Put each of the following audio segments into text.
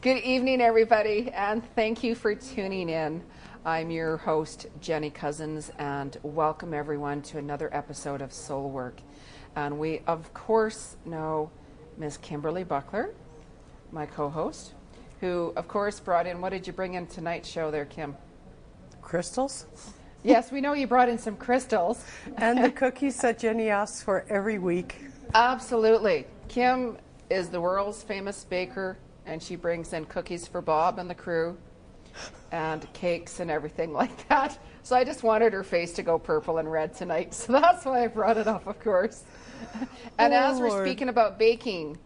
Good evening, everybody, and thank you for tuning in. I'm your host, Jenny Cousins, and welcome everyone to another episode of Soul Work. And we, of course, know Miss Kimberly Buckler, my co-host, who, of course, brought in, what did you bring in tonight's show there, Kim? Crystals? Yes, we know you brought in some crystals. And the cookies that Jenny asks for every week. Absolutely. Kim is the world's famous baker, and she brings in cookies for Bob and the crew and cakes and everything like that. So I just wanted her face to go purple and red tonight. So that's why I brought it up, of course. And as we're speaking about baking,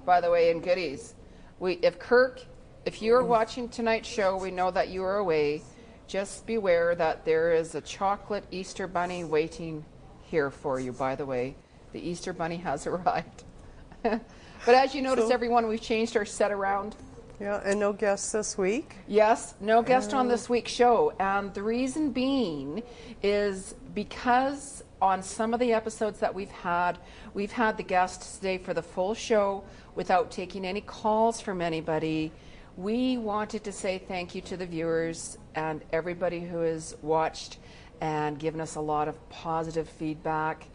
by the way, and goodies, if you are watching tonight's show, we know that you are away. Just beware that there is a chocolate Easter bunny waiting here for you, by the way. The Easter bunny has arrived. But as you notice, everyone, we've changed our set around. Yeah, and no guests this week. Yes, no guest on this week's show. And the reason being is because on some of the episodes that we've had the guests today for the full show without taking any calls from anybody. We wanted to say thank you to the viewers and everybody who has watched and given us a lot of positive feedback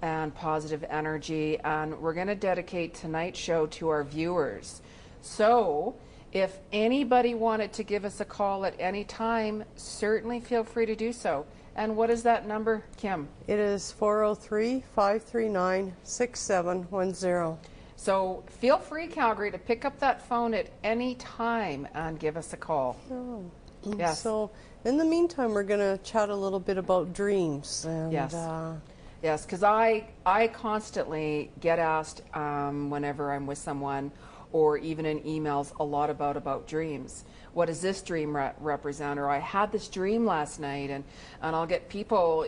and positive energy, and we're going to dedicate tonight's show to our viewers. So if anybody wanted to give us a call at any time, certainly feel free to do so. And what is that number, Kim? It is 403-539-6710. So feel free, Calgary, to pick up that phone at any time and give us a call. Oh. Yes. So in the meantime, we're going to chat a little bit about dreams. And, yes. Yes, because I constantly get asked whenever I'm with someone or even in emails a lot about dreams. What does this dream represent? Or I had this dream last night, and I'll get people,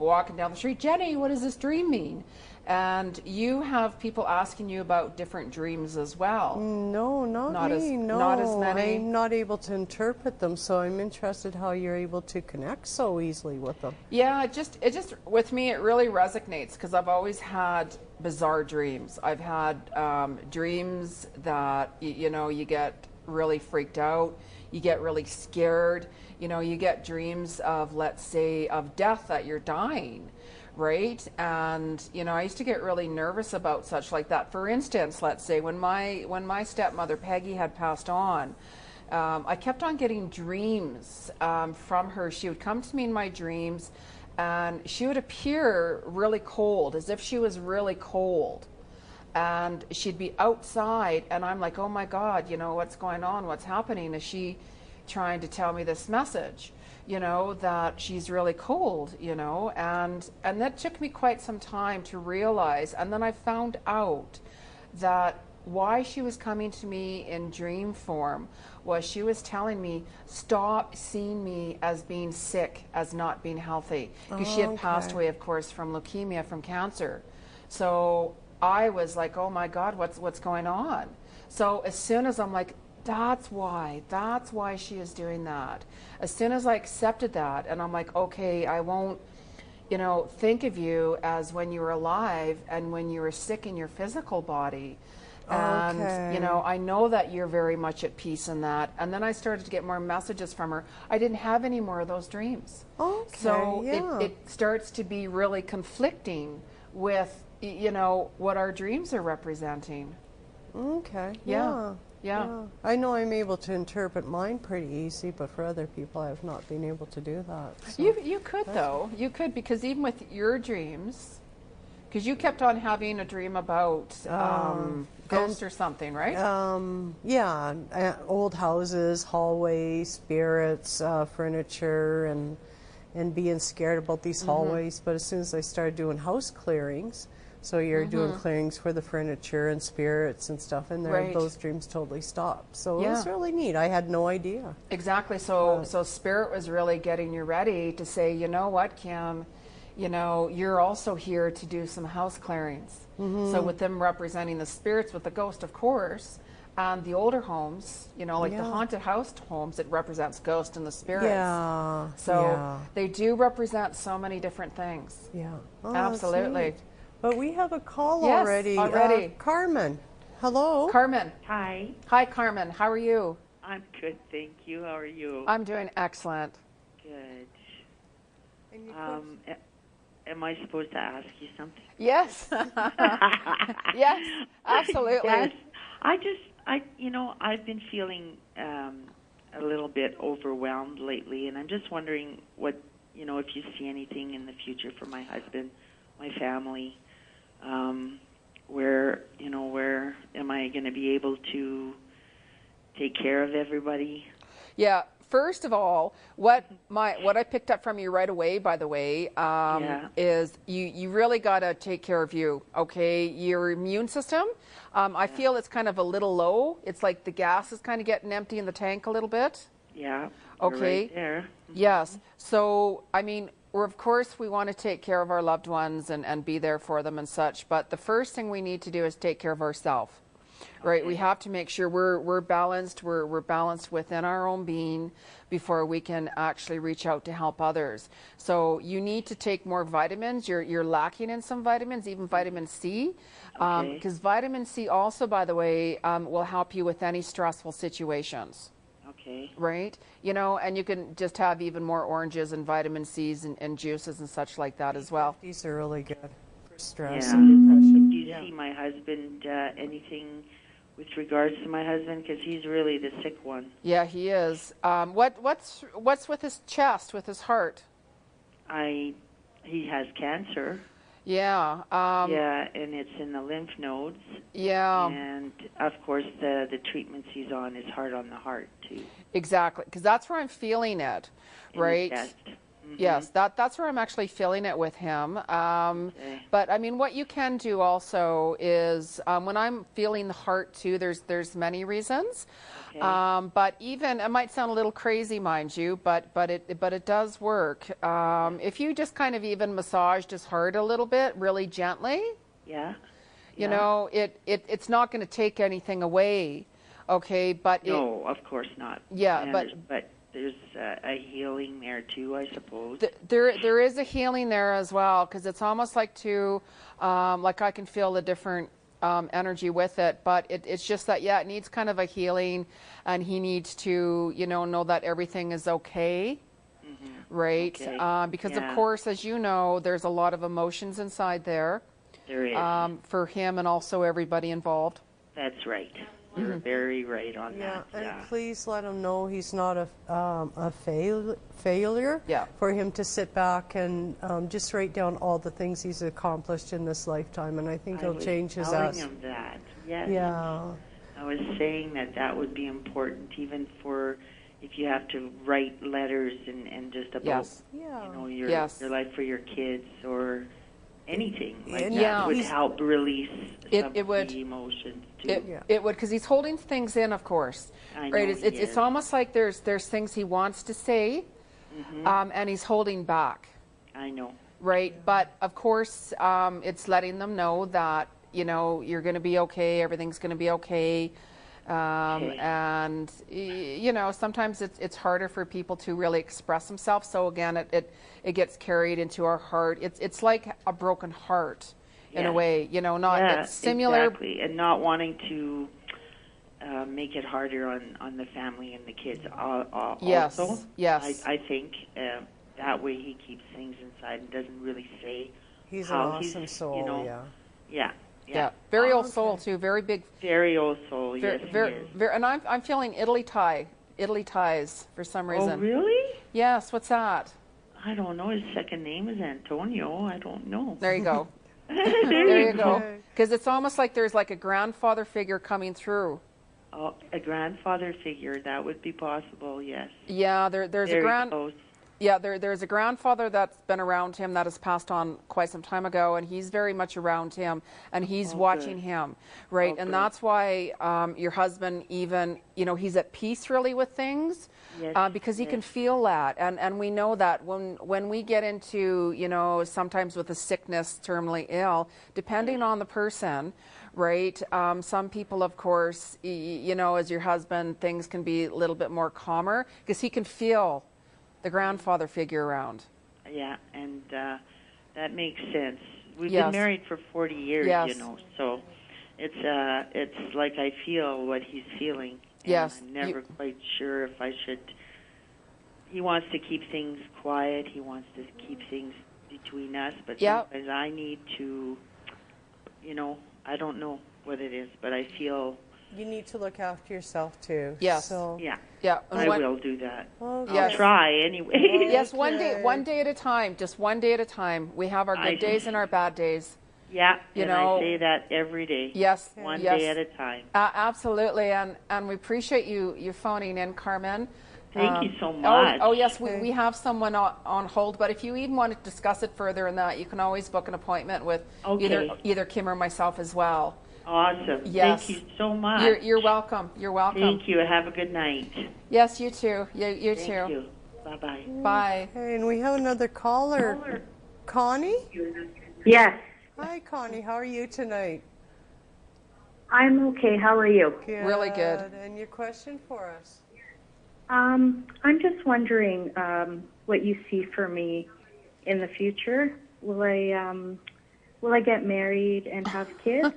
walking down the street, Jenny, what does this dream mean? And you have people asking you about different dreams as well. No, not me. Not as many. I'm not able to interpret them, so I'm interested how you're able to connect so easily with them. Yeah, it just with me it really resonates because I've always had bizarre dreams. I've had dreams that you get really freaked out, you get really scared. You get dreams of, let's say, of death, that you're dying. Right? And, I used to get really nervous about such like that. For instance, let's say when my stepmother, Peggy, had passed on, I kept on getting dreams from her. She would come to me in my dreams and she would appear really cold, as if she was really cold. And she'd be outside and I'm like, oh my God, what's going on? What's happening? Is she trying to tell me this message? That she's really cold, and that took me quite some time to realize. And then I found out that why she was coming to me in dream form was she was telling me, stop seeing me as being sick, as not being healthy. Because she had passed away, of course, from leukemia, from cancer. So I was like, oh my God, what's going on? So as soon as I'm like, that's why she is doing that. As soon as I accepted that, and I'm like, okay, I won't, think of you as when you were alive and when you were sick in your physical body. And, I know that you're very much at peace in that. And then I started to get more messages from her. I didn't have any more of those dreams. So it starts to be really conflicting with, what our dreams are representing. Okay. Yeah. I know I'm able to interpret mine pretty easy, but for other people I have not been able to do that. So you could though. You could, because even with your dreams, because you kept on having a dream about ghosts or something, right? Old houses, hallways, spirits, furniture, and being scared about these hallways. But as soon as I started doing house clearings, so you're doing clearings for the furniture and spirits and stuff in there, those dreams totally stopped. So it was really neat. I had no idea. Exactly. So Spirit was really getting you ready to say, you know what, Kim, you're also here to do some house clearings. So with them representing the spirits, with the ghost, of course, and the older homes, the haunted house homes, it represents ghosts and the spirits. They do represent so many different things. Yeah. Absolutely. But we have a call Yes, already. already. Carmen. Hello. Carmen. Hi, Hi, Carmen. How are you? I'm good, thank you. How are you? I'm doing excellent. Good. And you Am I supposed to ask you something? Yes. Yes, absolutely. Yes. I've been feeling a little bit overwhelmed lately, and I'm just wondering if you see anything in the future for my husband, my family. Where am I going to be able to take care of everybody? Yeah. First of all, what I picked up from you right away, by the way, is you really got to take care of you. Okay, your immune system. I feel it's kind of a little low. It's like the gas is kind of getting empty in the tank a little bit. Yeah. Okay. Right there. Yes. So, I mean, of course, we want to take care of our loved ones and be there for them and such. But the first thing we need to do is take care of ourselves. Right, we have to make sure we're balanced. We're balanced within our own being before we can actually reach out to help others. So you need to take more vitamins. You're lacking in some vitamins, even vitamin C, because vitamin C also, by the way, will help you with any stressful situations. Okay. Right, and you can just have even more oranges and vitamin C's and juices and such like that as well. These are really good for stress Yeah. and depression. Do you see my husband, anything with regards to my husband? Because he's really the sick one. Yeah, he is. What's with his chest, with his heart? He has cancer. Yeah. And it's in the lymph nodes. Yeah. And of course, the treatments he's on is hard on the heart too. Exactly, because that's where I'm feeling it, right? Yes, that's where I'm actually feeling it with him. But I mean, what you can do also is when I'm feeling the heart too. There's many reasons, but even it might sound a little crazy, mind you, but it does work. If you just kind of even massaged his heart a little bit, really gently. Yeah. It's not going to take anything away. Okay, but no, of course not. Yeah, but there's a healing there too, I suppose. There is a healing there as well, because it's almost like like I can feel the different energy with it, but it's just that it needs kind of a healing, and he needs to know that everything is okay. Right? Okay. Because of course, as you know, there's a lot of emotions inside there. There is. For him and also everybody involved. That's right. You're very right on that. And please let him know he's not a failure. Yeah. For him to sit back and just write down all the things he's accomplished in this lifetime, and I think he'll change his attitude. Him that. Yes. Yeah. I was saying that would be important, even for if you have to write letters and just about your life for your kids or anything like that would help release some of the emotions too. It would, because he's holding things in, of course. I know right? It's almost like there's things he wants to say, and he's holding back. I know. Right, but of course, it's letting them know that you're going to be okay. Everything's going to be okay. And sometimes it's harder for people to really express themselves. So again, it gets carried into our heart. It's like a broken heart in a way, it's similar. Exactly, and not wanting to make it harder on the family and the kids. Yes, also, yes. I think that way he keeps things inside and doesn't really say. He's an awesome soul. Yeah, very old soul too. Very big. Very old soul. Yes, and I'm feeling Italy ties for some reason. Oh, really? Yes. What's that? I don't know. His second name is Antonio. I don't know. There you go. There you go. Because it's almost like there's like a grandfather figure coming through. Oh, a grandfather figure. That would be possible. Yes. Yeah. There's a close. Yeah, there's a grandfather that's been around him that has passed on quite some time ago, and he's very much around him, and he's watching him, right? And that's why your husband even, he's at peace really with things, because he can feel that, and we know that when we get into, sometimes with a sickness, terminally ill, depending on the person, right? Some people, of course, as your husband, things can be a little bit more calmer because he can feel the grandfather figure around. Yeah, and that makes sense. We've been married for 40 years, so it's like I feel what he's feeling. Yes. I'm never quite sure if I should. He wants to keep things quiet. He wants to keep things between us. But sometimes I need to, I don't know what it is, but I feel. You need to look after yourself too. Yes. So. Yeah. I will do that. Okay. I'll try anyway. Okay. Yes, one day at a time. Just one day at a time. We have our good days and our bad days. Yeah, I say that every day. Yes. One day at a time. Absolutely, and we appreciate you phoning in, Carmen. Thank you so much. Oh yes, we have someone on hold, but if you even want to discuss it further than that, you can always book an appointment with either Kim or myself as well. Awesome. Yes. Thank you so much. You're welcome. You're welcome. Thank you. Have a good night. Yes, you too. You too. Thank you. Bye-bye. Bye. Okay, and we have another caller. Connie? Yes. Hi, Connie. How are you tonight? I'm okay. How are you? Good. Really good. And your question for us? I'm just wondering what you see for me in the future. Will I get married and have kids?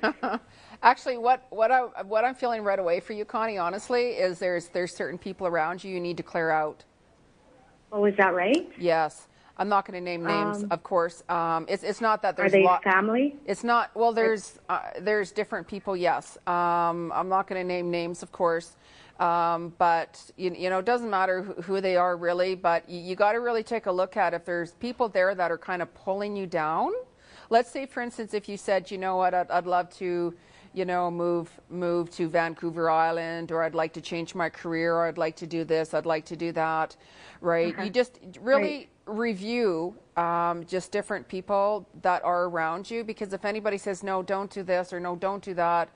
Actually, what I'm feeling right away for you, Connie, honestly, is there's certain people around you need to clear out. Oh, is that right? Yes. I'm not going to name names, of course. It's not that there's are they family? It's not. Well, there's different people. Yes. I'm not going to name names, of course. But it doesn't matter who they are really. But you got to really take a look at if there's people there that are kind of pulling you down. Let's say, for instance, if you said, you know what, I'd love to, move to Vancouver Island, or I'd like to change my career, or I'd like to do this, I'd like to do that, right? You just really review just different people that are around you, because if anybody says, no, don't do this, or no, don't do that,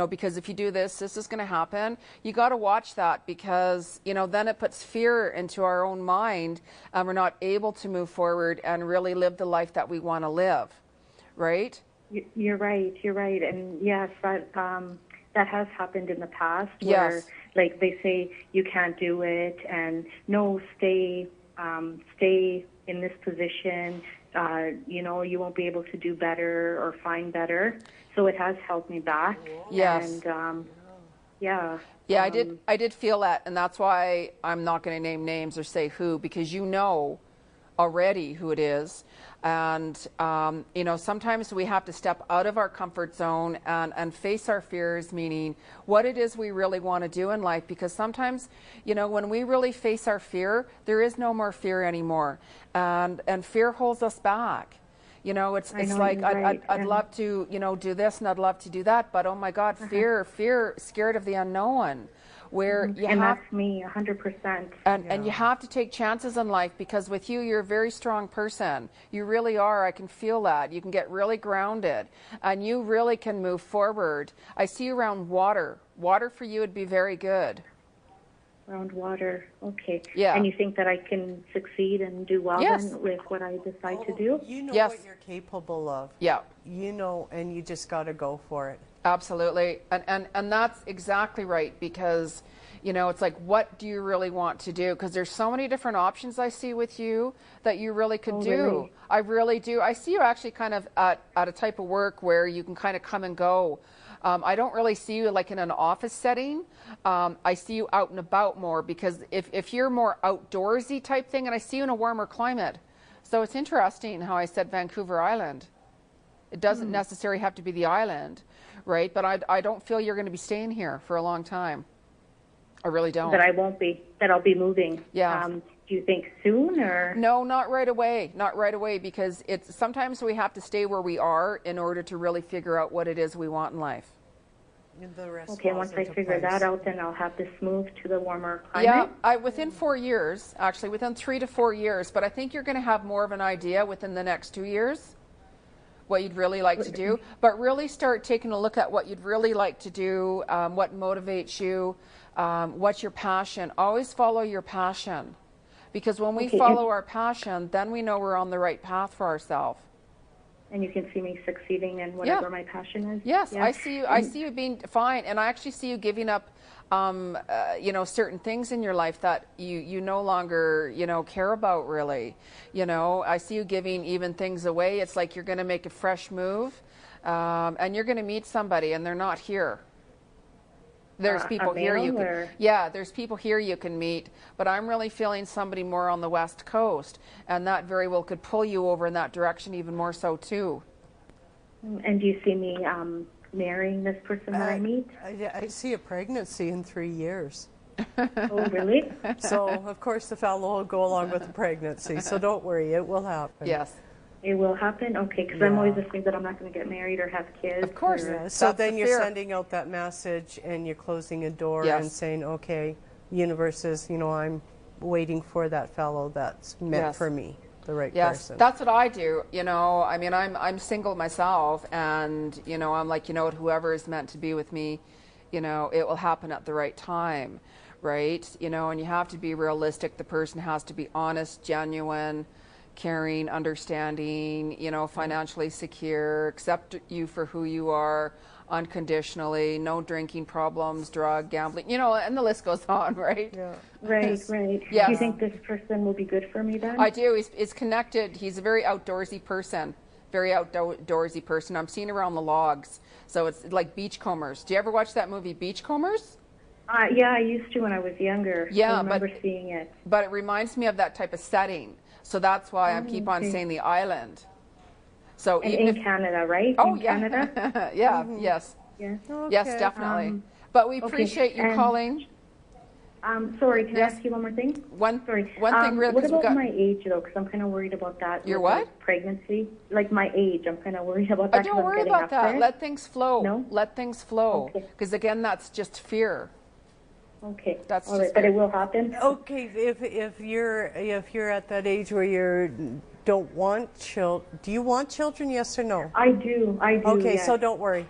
because if you do this, this is going to happen, you got to watch that, because, then it puts fear into our own mind, and we're not able to move forward and really live the life that we want to live, right? You're right. And yes, that has happened in the past where, like, they say you can't do it, and no, stay in this position. You won't be able to do better or find better. So it has held me back. Yes. And I did feel that, and that's why I'm not going to name names or say who, because already who it is. And sometimes we have to step out of our comfort zone and face our fears, meaning what it is we really want to do in life, because sometimes when we really face our fear, there is no more fear anymore, and fear holds us back. It's like I'd love to do this, and I'd love to do that, but oh my God, fear, scared of the unknown. That's me, 100%. And you have to take chances in life, because with you're a very strong person. You really are. I can feel that. You can get really grounded, and you really can move forward. I see you around water. Water for you would be very good. Around water, okay. Yeah. And you think that I can succeed and do well then with what I decide to do? You know Yes. what you're capable of. Yeah. And you just got to go for it. Absolutely. And that's exactly right, because it's like, what do you really want to do? Because there's so many different options I see with you that you really could do. Really? I really do. I see you actually kind of at a type of work where you can kind of come and go. I don't really see you like in an office setting. I see you out and about more, because if you're more outdoorsy type thing, and I see you in a warmer climate. So it's interesting how I said Vancouver Island. It doesn't necessarily have to be the island, right? But I don't feel you're going to be staying here for a long time. I really don't. That I won't be. That I'll be moving. Yeah. Do you think soon, or? No, not right away. Not right away, because sometimes we have to stay where we are in order to really figure out what it is we want in life. Okay, once I figure that out, then I'll have this move to the warmer climate. Yeah, within 4 years, actually, within 3 to 4 years. But I think you're going to have more of an idea within the next 2 years what you'd really like to do. But really start taking a look at what you'd really like to do, what motivates you, what's your passion. Always follow your passion, because when we follow our passion, then we know we're on the right path for ourselves. and you can see me succeeding in whatever my passion is. Yes, I see you. I see you being fine, and I actually see you giving up, certain things in your life that you no longer care about really. I see you giving even things away. It's like you're going to make a fresh move, and you're going to meet somebody, and they're not here. There's people here you can, there's people here you can meet, but I'm really feeling somebody more on the West Coast, and that very well could pull you over in that direction even more so too. And do you see me marrying this person that I meet? I see a pregnancy in 3 years. Oh, really? So, of course, the fellow will go along with the pregnancy, so don't worry, it will happen. Yes. It will happen? Okay, because I'm always afraid that I'm not going to get married or have kids. Of course. So then you're sending out that message and you're closing a door and saying, okay, universe is, I'm waiting for that fellow that's meant for me, the right person. That's what I do. I'm single myself, and, I'm like, whoever is meant to be with me, it will happen at the right time, right? And you have to be realistic. The person has to be honest, genuine, caring, understanding, financially secure, accept you for who you are unconditionally, no drinking problems, drug, gambling, and the list goes on, right? Yeah. Right. Yes. Do you think this person will be good for me then? I do. He's connected. He's a very outdoorsy person. I'm seeing around the logs. So it's like Beachcombers. Do you ever watch that movie Beachcombers? Yeah, I used to when I was younger. Yeah, I remember seeing it. But it reminds me of that type of setting. So that's why I keep on saying the island. So and even in Canada, right? Oh, in yeah. Canada? Yes. Yeah. Okay. Yes, definitely. But we appreciate you calling. Sorry, can I ask you one more thing? One thing really. What about my age, though? Because I'm kind of worried about that. Your what? Pregnancy. Like my age, I'm kind of worried about that. Don't worry about that. Let things flow. No? Let things flow. Because again, that's just fear. Okay. That's all right, but it will happen. Okay, if you're at that age where you don't want children, do you want children? Yes or no? I do. Okay, yes. so don't worry.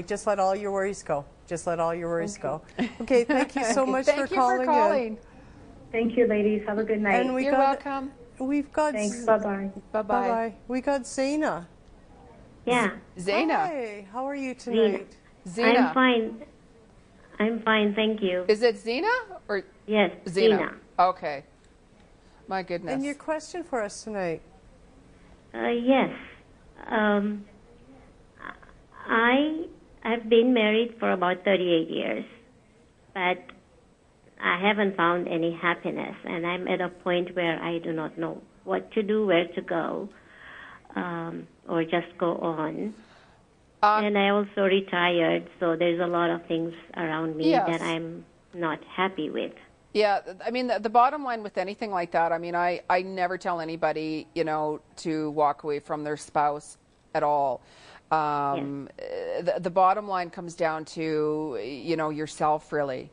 Just let all your worries go. Go. Okay, thank you so much for calling in. Thank you, ladies. Have a good night. And You're welcome. We've got. Thanks. Bye-bye. Bye-bye. We got Zena. Yeah. Zena. Hi. How are you tonight? Zena. I'm fine, thank you. Is it Zena or? Yes, Zena. Okay. My goodness. And your question for us tonight? Yes. I've been married for about 38 years, but I haven't found any happiness, and I'm at a point where I do not know what to do, where to go, or just go on. And I also retired, so there's a lot of things around me that I'm not happy with. Yeah, I mean, the bottom line with anything like that, I mean, I never tell anybody, to walk away from their spouse at all. The bottom line comes down to, yourself really,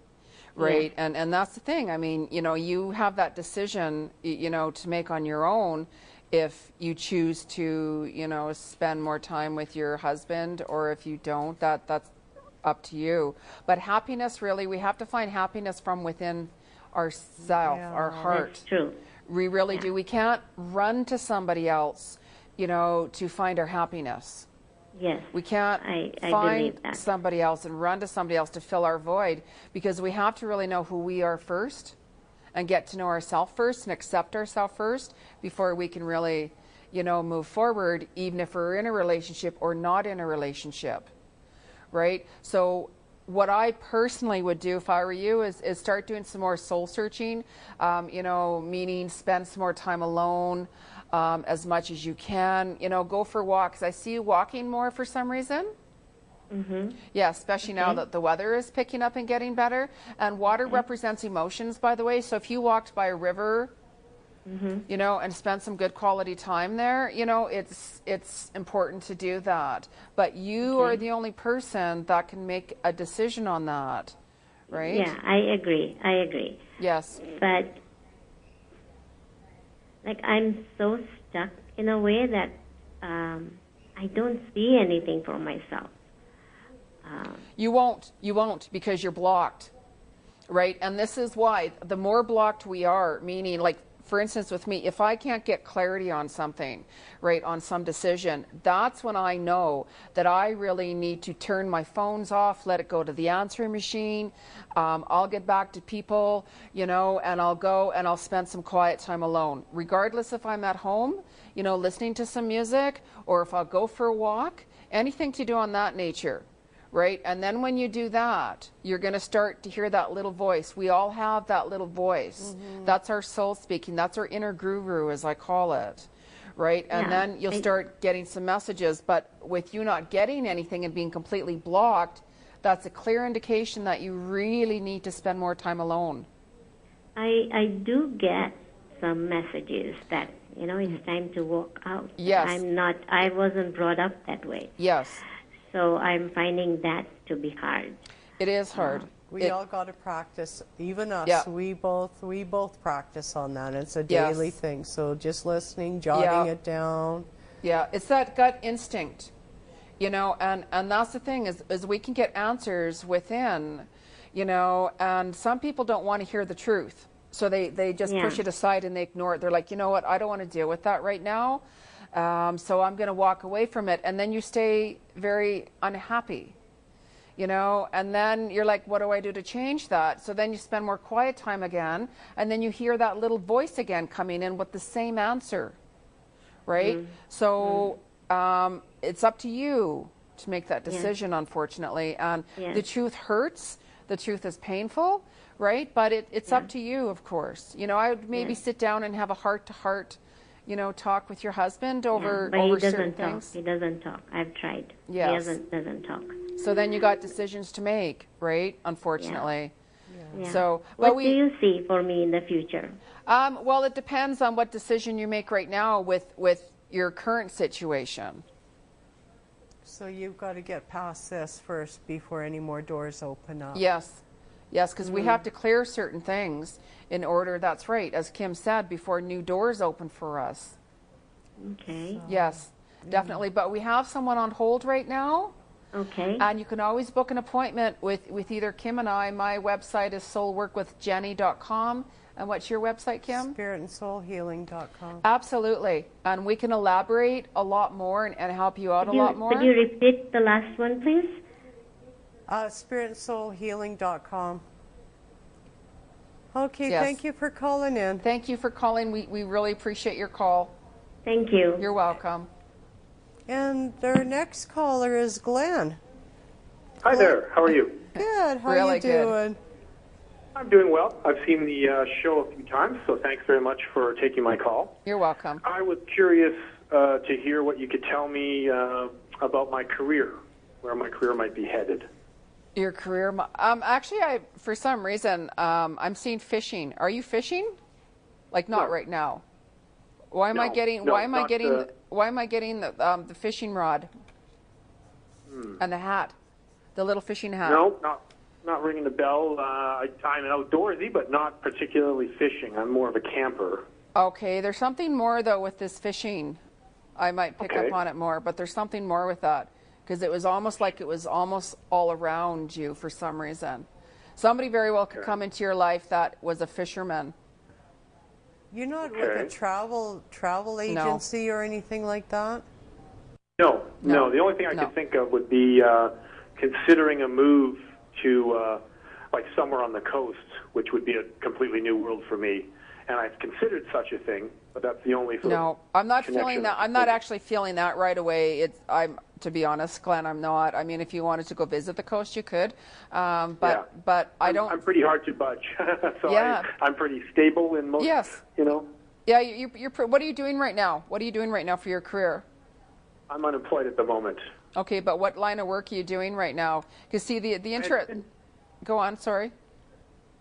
right? Yeah. And that's the thing. I mean, you have that decision, to make on your own if you choose to, spend more time with your husband, or if you don't, that's up to you. But happiness, really, we have to find happiness from within ourself, our heart. That's true. We really do. We can't run to somebody else, to find our happiness. Yes. We can't I find somebody else and run to somebody else to fill our void, because we have to really know who we are first and get to know ourselves first and accept ourselves first before we can really, move forward, even if we're in a relationship or not in a relationship, right? So what I personally would do if I were you is start doing some more soul searching, meaning spend some more time alone, as much as you can, go for walks. I see you walking more for some reason. Mm-hmm. Yeah, especially now that the weather is picking up and getting better. And water represents emotions, by the way. So if you walked by a river, and spent some good quality time there, it's important to do that. But you are the only person that can make a decision on that, right? Yeah, I agree. Yes. But I'm so stuck in a way that I don't see anything for myself. You won't because you're blocked, right? And this is why the more blocked we are, meaning like for instance, with me, if I can't get clarity on something, right, on some decision, that's when I know that I really need to turn my phones off, let it go to the answering machine. I'll get back to people, you know, and I'll go and I'll spend some quiet time alone, regardless if I'm at home, you know, listening to some music, or if I'll go for a walk, anything to do on that nature. Right? And then when you do that, you're going to start to hear that little voice. We all have that little voice. That's our soul speaking. That's our inner guru, as I call it. Right? And then you'll start getting some messages. But with you not getting anything and being completely blocked, that's a clear indication that you really need to spend more time alone. I do get some messages that, you know, it's time to walk out. Yes. I wasn't brought up that way. Yes. So I'm finding that to be hard. It is hard. We all got to practice, even us. We both practice on that. It's a daily thing. So just listening, jotting it down. Yeah, it's that gut instinct, you know, and that's the thing is we can get answers within, you know, and some people don't want to hear the truth. So they just push it aside and they ignore it. They're like, you know what, I don't want to deal with that right now. So I'm going to walk away from it. And then you stay very unhappy, you know, and then you're like, what do I do to change that? So then you spend more quiet time again. And then you hear that little voice again coming in with the same answer, right? So it's up to you to make that decision, unfortunately. And the truth hurts. The truth is painful, right? But it's up to you, of course. You know, I would maybe sit down and have a heart-to-heart, you know, talk with your husband over certain things. He doesn't talk. I've tried. Yes. He doesn't talk. So then you got decisions to make, right? Unfortunately. Yeah. So, what do you see for me in the future? Well, it depends on what decision you make right now with your current situation. So you've got to get past this first before any more doors open up. Yes. Yes, because we have to clear certain things in order, that's right, as Kim said, before new doors open for us. Okay. Yes, definitely. But we have someone on hold right now. Okay. And you can always book an appointment with either Kim and I. My website is soulworkwithjeni.com. And what's your website, Kim? spiritandsoulhealing.com. Absolutely. And we can elaborate a lot more and help you out a lot more. Could you repeat the last one, please? spiritandsoulhealing.com. Okay, Yes. Thank you for calling in. Thank you for calling. We really appreciate your call. Thank you. You're welcome. And our next caller is Glenn. Hi there. How are you? Good. How Really you doing? I'm doing well. I've seen the show a few times, so thanks very much for taking my call. You're welcome. I was curious to hear what you could tell me about my career, where my career might be headed. Your career? Actually, for some reason, I'm seeing fishing. Are you fishing? Like not right now. Why am I getting? Why am I getting? Why am I getting the fishing rod and the hat, the little fishing hat? No, not ringing the bell. I'm an outdoorsy, but not particularly fishing. I'm more of a camper. Okay, there's something more though with this fishing. I might pick up on it more, but there's something more with that. Because it was almost like it was almost all around you for some reason. Somebody very well could come into your life that was a fisherman. You're not with a travel agency or anything like that? No. The only thing I could think of would be considering a move to like somewhere on the coast, which would be a completely new world for me. And I've considered such a thing, but that's the only sort of I'm not feeling that. I'm not actually feeling that right away. To be honest, Glenn, I'm not. I mean, if you wanted to go visit the coast, you could. But I don't. I'm pretty hard to budge. So I'm pretty stable in most. Yes. You know. Yeah. You're. What are you doing right now? What are you doing right now for your career? I'm unemployed at the moment. Okay, but what line of work are you doing right now? Because see, the interest. Go on. Sorry.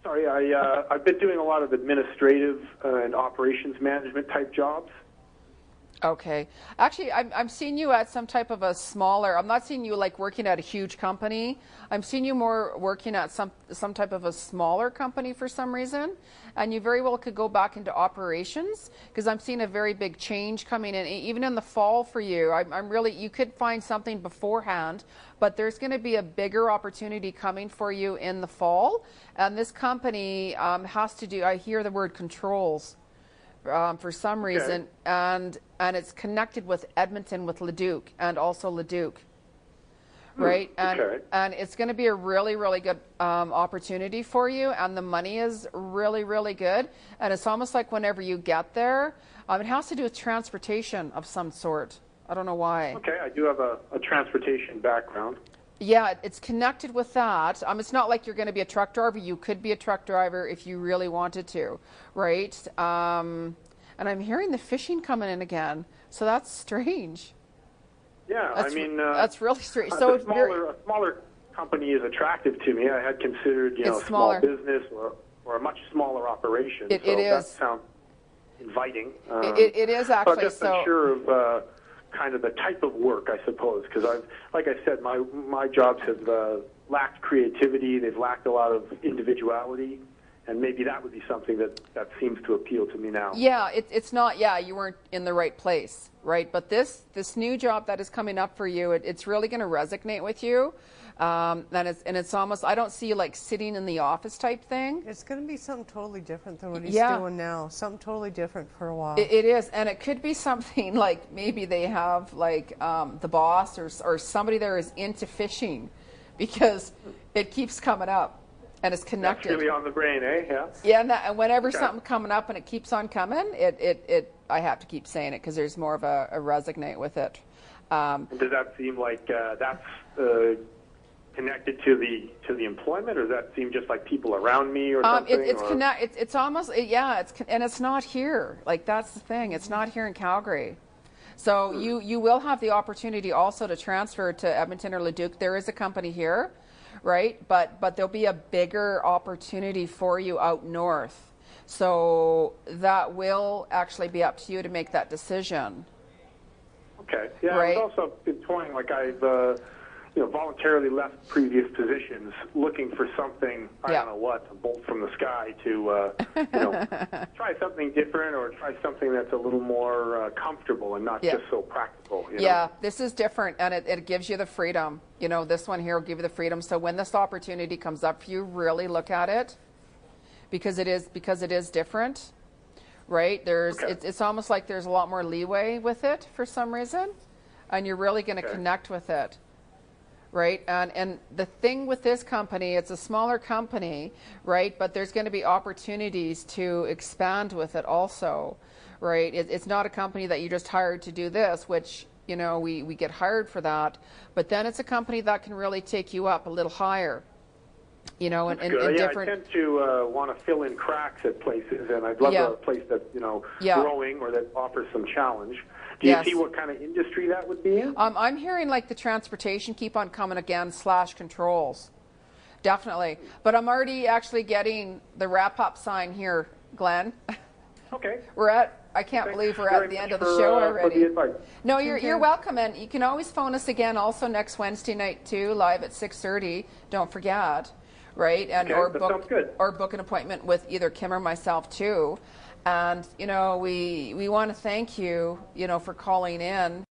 Sorry, I've been doing a lot of administrative and operations management type jobs. Okay. Actually, I'm seeing you at some type of a smaller, I'm not seeing you like working at a huge company. I'm seeing you more working at some type of a smaller company for some reason. And you very well could go back into operations because I'm seeing a very big change coming in, even in the fall for you. I'm really, you could find something beforehand, but there's going to be a bigger opportunity coming for you in the fall. And this company has to do, I hear the word controls. for some reason, and it's connected with Edmonton, with Leduc, and also Leduc, right? And it's going to be a really, really good opportunity for you, and the money is really, really good. And it's almost like whenever you get there, it has to do with transportation of some sort. I don't know why. Okay, I do have a transportation background. Yeah, it's connected with that. It's not like you're going to be a truck driver. You could be a truck driver if you really wanted to, right? And I'm hearing the fishing coming in again, so that's strange. Yeah, that's really strange. So a smaller company is attractive to me. I had considered, small business or a much smaller operation. It is. That sounds inviting. It is actually. I'm just unsure of kind of the type of work, I suppose, because like I said, my jobs have lacked creativity. They've lacked a lot of individuality, and maybe that would be something that seems to appeal to me now. Yeah, it's not. Yeah, you weren't in the right place, right? But this new job that is coming up for you, it's really going to resonate with you. And it's almost, I don't see you like sitting in the office type thing. It's going to be something totally different than what he's doing now. Something totally different for a while. It is, and it could be something like maybe they have like the boss or somebody there is into fishing, because it keeps coming up and it's connected. That's really on the brain, eh? Yeah. Yeah, and whenever something's coming up and it keeps on coming, I have to keep saying it because there's more of a resonate with it. Does that seem like that's connected to the employment, or does that seem just like people around me or something? It's almost and it's not here. Like, that's the thing. It's not here in Calgary. So you will have the opportunity also to transfer to Edmonton or Leduc. There is a company here, right? But there'll be a bigger opportunity for you out north. So that will actually be up to you to make that decision. Okay. Yeah. Right? I've also been toying, like I've voluntarily left previous positions looking for something, I don't know what, a bolt from the sky to, try something different or try something that's a little more comfortable and not just so practical. This is different, and it gives you the freedom. This one here will give you the freedom. So when this opportunity comes up for you, really look at it, because it is different, right? It's almost like there's a lot more leeway with it for some reason, and you're really going to connect with it. Right, and the thing with this company, it's a smaller company, right? But there's going to be opportunities to expand with it also, right? It's not a company that you just hired to do this, which we get hired for that. But then it's a company that can really take you up a little higher, and different. I tend to want to fill in cracks at places, and I'd love a place that's growing or that offers some challenge. Do you see what kind of industry that would be in? I'm hearing like the transportation keep on coming again / controls. Definitely. But I'm already actually getting the wrap-up sign here, Glenn. Okay. I can't believe we're at the end of the show already. For the advice. No, you're welcome, and you can always phone us again also next Wednesday night too, live at 6:30. Don't forget, right? And or book an appointment with either Kim or myself too. And we want to thank you, for calling in.